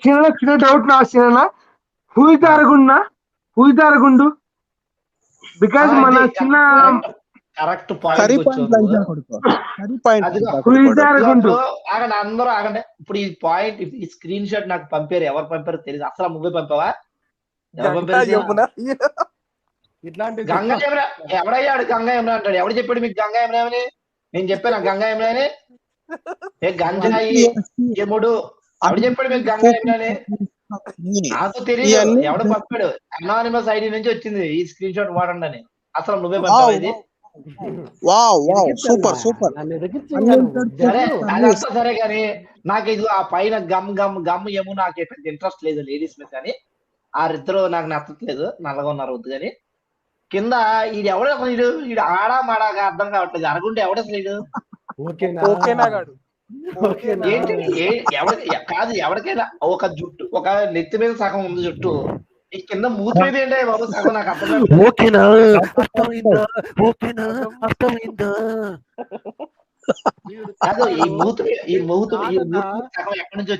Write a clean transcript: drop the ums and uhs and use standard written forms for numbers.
చిన్న చిన్న డౌట్ నా చిన్న హూయిదారగుండు బికాజ్ మన చిన్న కరెక్ట్ కర్రీ పాయింట్ పాయింట్ హూయిదారగుండు ఆగండి, అందరూ ఆగండి. ఇప్పుడు ఈ పాయింట్ ఈ స్క్రీన్ షాట్ నాకు పంపారు, ఎవరు పంపారో తెలియదు. అసలు నువ్వే పంపావా? ఎవరు పంపారు? గంగా యమున ఎవడయ్యాడు? గంగా యమున అంటాడు. ఎవడు చెప్పాడు మీకు గంగా యమున అని? నేను చెప్పాను గంగా యమున అని. ఏ గంజాయి యముడు ఎవడు చెప్పాడు మీకు గంగా యమున అని? నాకు తెలియదు. ఎవడు పంపాడు? అనానిమస్ ఐడి నుంచి వచ్చింది ఈ స్క్రీన్ షాట్ వాడండి అని. అసలు నువ్వే పంపావా ఇది? సూపర్ సరే అదంతా సరే కానీ నాకు ఇది ఆ పైన గమ్ ఏమో నాకు ఎటువంటి ఇంట్రెస్ట్ లేదు లేడీస్ మీద. కానీ ఆ ఇద్దరు నాకు నచ్చట్లేదు, నల్లగా ఉన్నారు వద్దు. కానీ కింద ఇది ఎవడ అసలు ఈడు ఆడా మాడాగా అర్థం కావట్లేదు. అరగుంటే ఎవడ అసలు ఈడు ఏంటి కాదు ఎవరికైనా ఒక జుట్టు ఒక నెత్తి మీద సగం ఉంది జుట్టు, ఈ కింద మూతి మీద ఏంటే బాబు సగం నాకు అర్థం కాదు. ఈ మూతి సగం ఎక్కడి నుంచి